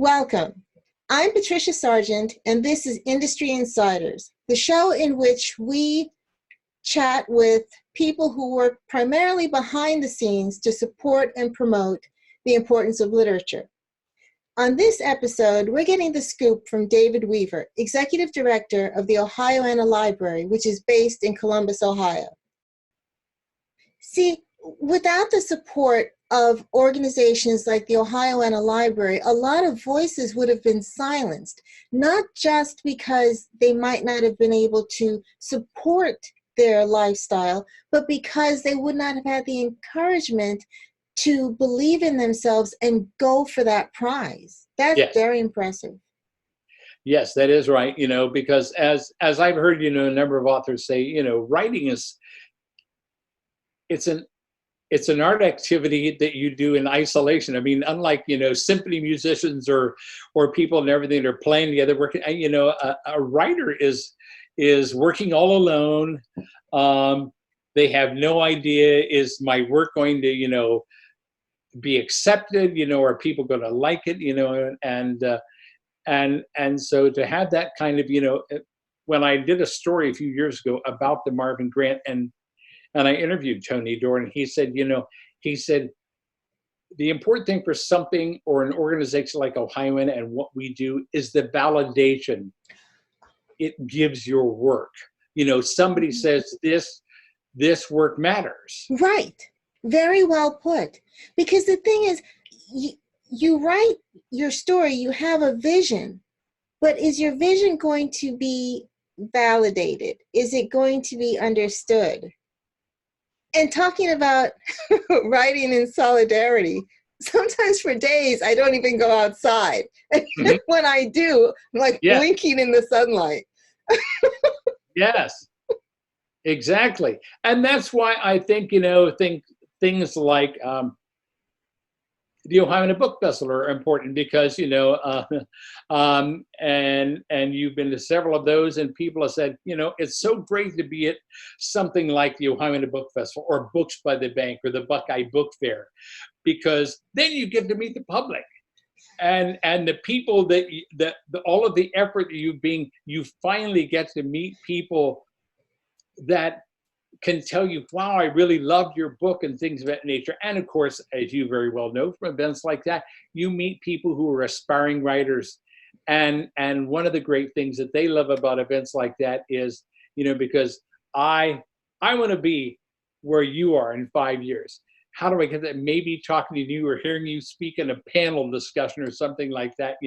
Welcome. I'm Patricia Sargent, and this is Industry Insiders, the show in which we chat with people who work primarily behind the scenes to support and promote the importance of literature. On this episode, we're getting the scoop from David Weaver, Executive Director of the Ohioana Library, which is based in Columbus, Ohio. See, without the support of organizations like the Ohioana Library, a lot of voices would have been silenced, not just because they might not have been able to support their lifestyle, but because they would not have had the encouragement to believe in themselves and go for that prize. That's Yes. very impressive. Yes, that is right. Because as I've heard, a number of authors say, writing it's an art activity that you do in isolation. I mean, unlike, symphony musicians or people and everything that are playing together, working, a writer is working all alone. They have no idea, is my work going to, be accepted, are people going to like it, and so to have that kind of, when I did a story a few years ago about the Marvin Grant, and I interviewed Tony Doran, he said, the important thing for something or an organization like Ohioana and what we do is the validation it gives your work. Somebody says this work matters. Right. Very well put. Because the thing is, you write your story, you have a vision, but is your vision going to be validated? Is it going to be understood? And talking about writing in solidarity, sometimes for days I don't even go outside. And when I do, I'm like blinking in the sunlight. Yes, exactly. And that's why I think, things like the Ohioana Book Festival are important because, and you've been to several of those, and people have said, it's so great to be at something like the Ohioana Book Festival or Books by the Bank or the Buckeye Book Fair, because then you get to meet the public and the people all of the effort that you finally get to meet people that can tell you, wow, I really loved your book and things of that nature. And of course, as you very well know from events like that, you meet people who are aspiring writers. And one of the great things that they love about events like that is, because I want to be where you are in 5 years. How do I get that? Maybe talking to you or hearing you speak in a panel discussion or something like that,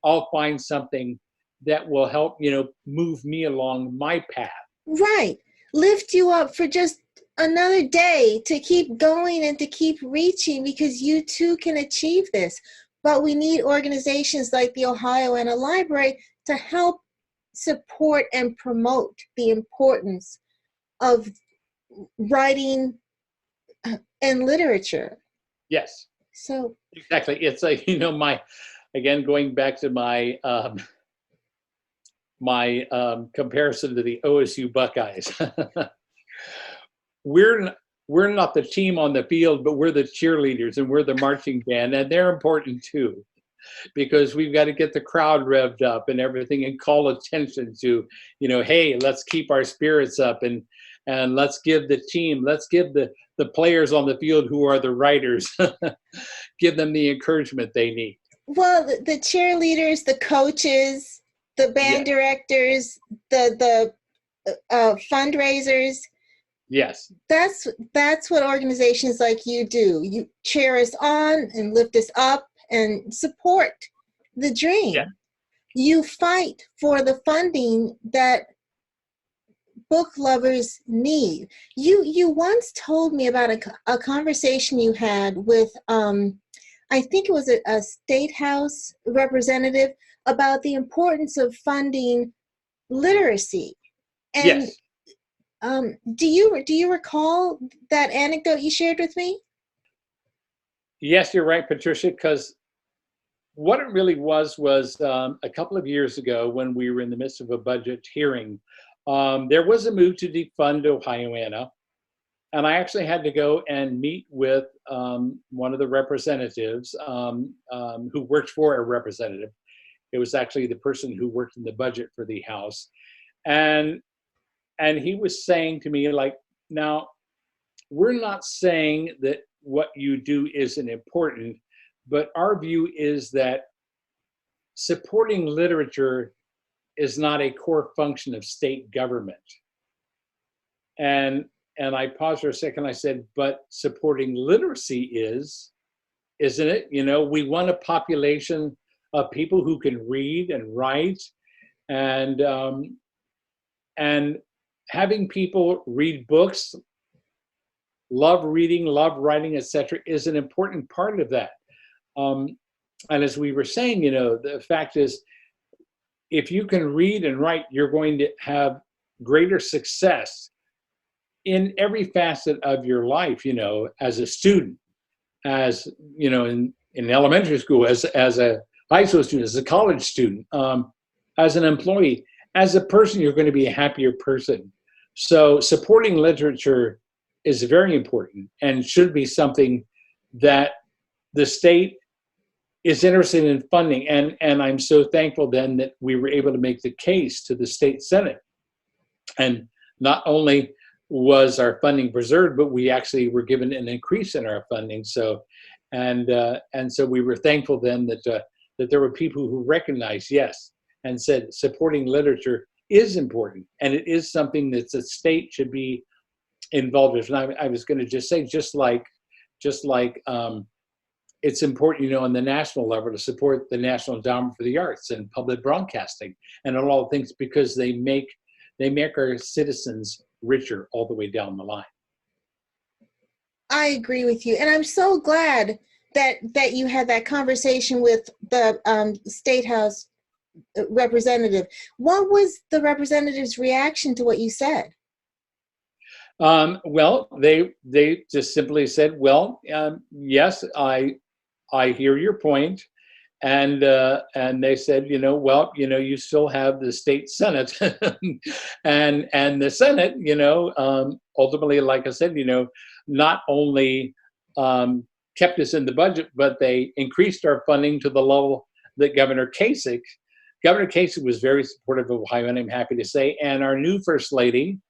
I'll find something that will help, move me along my path. Right. Lift you up for just another day to keep going and to keep reaching, because you too can achieve this. But we need organizations like the Ohioana Library to help support and promote the importance of writing and literature. Yes. So exactly. It's like, again, going back to my comparison to the OSU Buckeyes. We're not the team on the field, but we're the cheerleaders and we're the marching band, and they're important too, because we've got to get the crowd revved up and everything and call attention to, hey, let's keep our spirits up and let's give the players on the field who are the writers, give them the encouragement they need. Well, the cheerleaders, the coaches, the band directors, the fundraisers. Yes. That's what organizations like you do. You cheer us on and lift us up and support the dream. Yeah. You fight for the funding that book lovers need. You once told me about a conversation you had with, I think it was a state house representative, about the importance of funding literacy. And yes. Do you recall that anecdote you shared with me? Yes, you're right, Patricia, because what it really was a couple of years ago when we were in the midst of a budget hearing, there was a move to defund Ohioana. I actually had to go and meet with one of the representatives who worked for a representative. It was actually the person who worked in the budget for the House. And he was saying to me, like, now, we're not saying that what you do isn't important, but our view is that supporting literature is not a core function of state government. And I paused for a second. I said, but supporting literacy is, isn't it? You know, we want a population of people who can read and write, and having people read books, love reading, love writing, etc., is an important part of that. And as we were saying, you know, the fact is, if you can read and write, you're going to have greater success in every facet of your life, you know, as a student, as, you know, in elementary school, as a high school student, as a college student, as an employee, as a person, you're going to be a happier person. So supporting literature is very important and should be something that the state is interested in funding. And I'm so thankful then that we were able to make the case to the state Senate. And not only was our funding preserved, but we actually were given an increase in our funding. So, and so we were thankful then that there were people who recognized, yes, and said supporting literature is important, and it is something that the state should be involved with. And I was going to just say, just like it's important, you know, on the national level to support the National Endowment for the Arts and public broadcasting and all the things, because they make our citizens richer all the way down the line. I agree with you, and I'm so glad that you had that conversation with the State House representative. What was the representative's reaction to what you said? Well, they just simply said, well, yes, I hear your point. And they said, you know, well, you know, you still have the state Senate and the Senate, you know, ultimately, like I said, you know, not only kept us in the budget, but they increased our funding to the level that Governor Kasich was very supportive of Ohio, and I'm happy to say, and our new First Lady,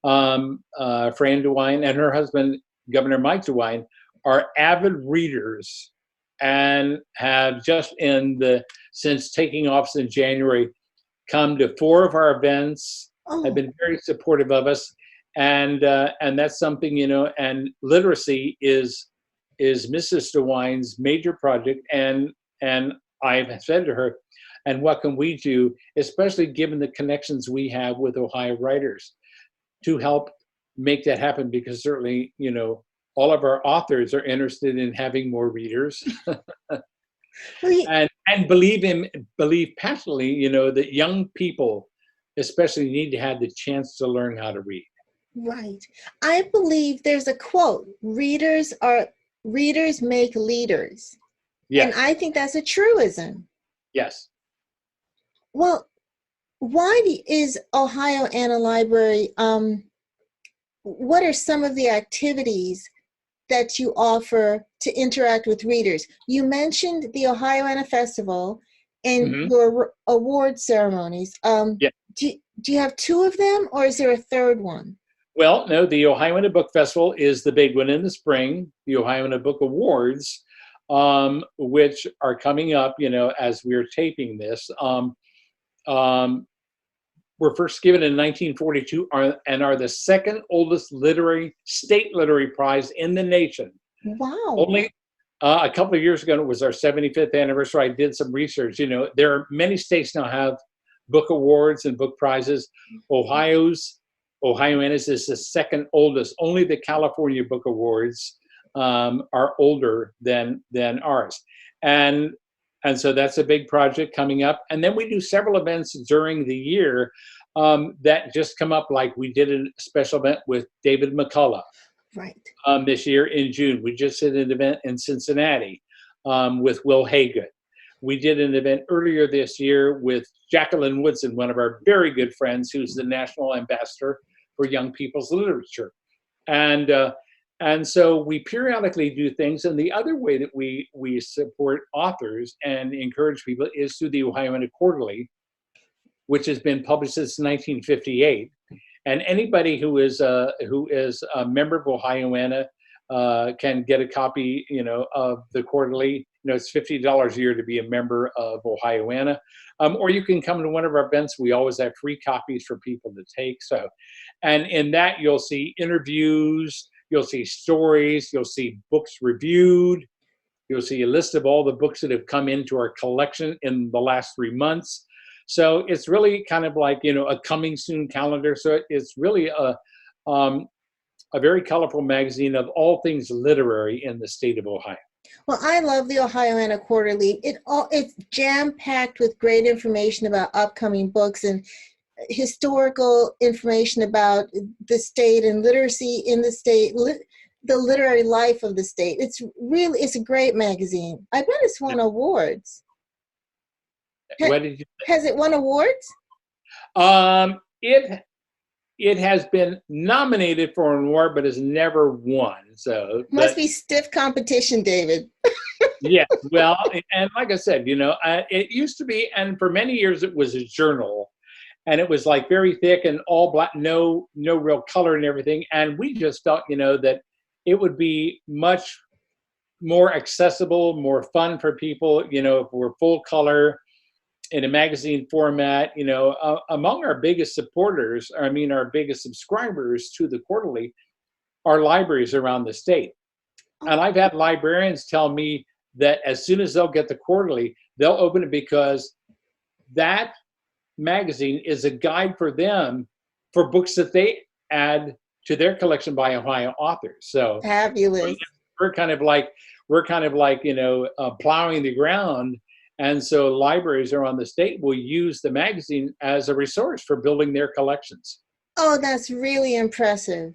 Fran DeWine, and her husband, Governor Mike DeWine, are avid readers and have just since taking office in January, come to 4 of our events, have been very supportive of us. And that's something, you know, and literacy is Mrs. DeWine's major project. And I've said to her, and what can we do, especially given the connections we have with Ohio writers, to help make that happen? Because certainly, you know, all of our authors are interested in having more readers, and believe passionately, you know, that young people especially need to have the chance to learn how to read. Right. I believe there's a quote: readers make leaders. Yes. And I think that's a truism. Yes. Well, why is Ohio Anna Library, what are some of the activities that you offer to interact with readers? You mentioned the Ohio Anna Festival and your award ceremonies. Yeah. Do you have 2 of them, or is there a third one? Well, no, the Ohio Anna Book Festival is the big one in the spring. The Ohio Anna Book Awards, which are coming up, you know, as we're taping this. Were first given in 1942 and are the second oldest state literary prize in the nation. Wow. Only a couple of years ago, it was our 75th anniversary. I did some research. You know, there are many states now have book awards and book prizes. Ohio Anna's is the second oldest. Only the California Book Awards are older than ours. And so that's a big project coming up. And then we do several events during the year that just come up, like we did a special event with David McCullough. Right. This year in June. We just did an event in Cincinnati with Will Haygood. We did an event earlier this year with Jacqueline Woodson, one of our very good friends, who's the National Ambassador for Young People's Literature. and and so we periodically do things. And the other way that we support authors and encourage people is through the Ohioana Quarterly, which has been published since 1958. And anybody who is a member of Ohioana can get a copy, of the quarterly. It's $50 a year to be a member of Ohioana, or you can come to one of our events. We always have free copies for people to take. So, and in that you'll see interviews, you'll see stories, you'll see books reviewed, you'll see a list of all the books that have come into our collection in the last 3 months. So it's really kind of like, a coming soon calendar. So it's really a very colorful magazine of all things literary in the state of Ohio. Well, I love the Ohioana Quarterly. It's jam-packed with great information about upcoming books and historical information about the state and literacy in the state, the literary life of the state. It's a great magazine. I bet it's won awards. What did you say? Has it won awards? It has been nominated for an award, but has never won. So Must be stiff competition, David. Yeah, well, and like I said, it used to be, and for many years it was a journal, and it was like very thick and all black, no real color and everything. And we just felt, that it would be much more accessible, more fun for people, if we're full color in a magazine format. Among our biggest supporters, our biggest subscribers to the quarterly are libraries around the state. And I've had librarians tell me that as soon as they'll get the quarterly, they'll open it because that magazine is a guide for them for books that they add to their collection by Ohio authors. So fabulous. We're kind of like plowing the ground. And so libraries around the state will use the magazine as a resource for building their collections. Oh, that's really impressive.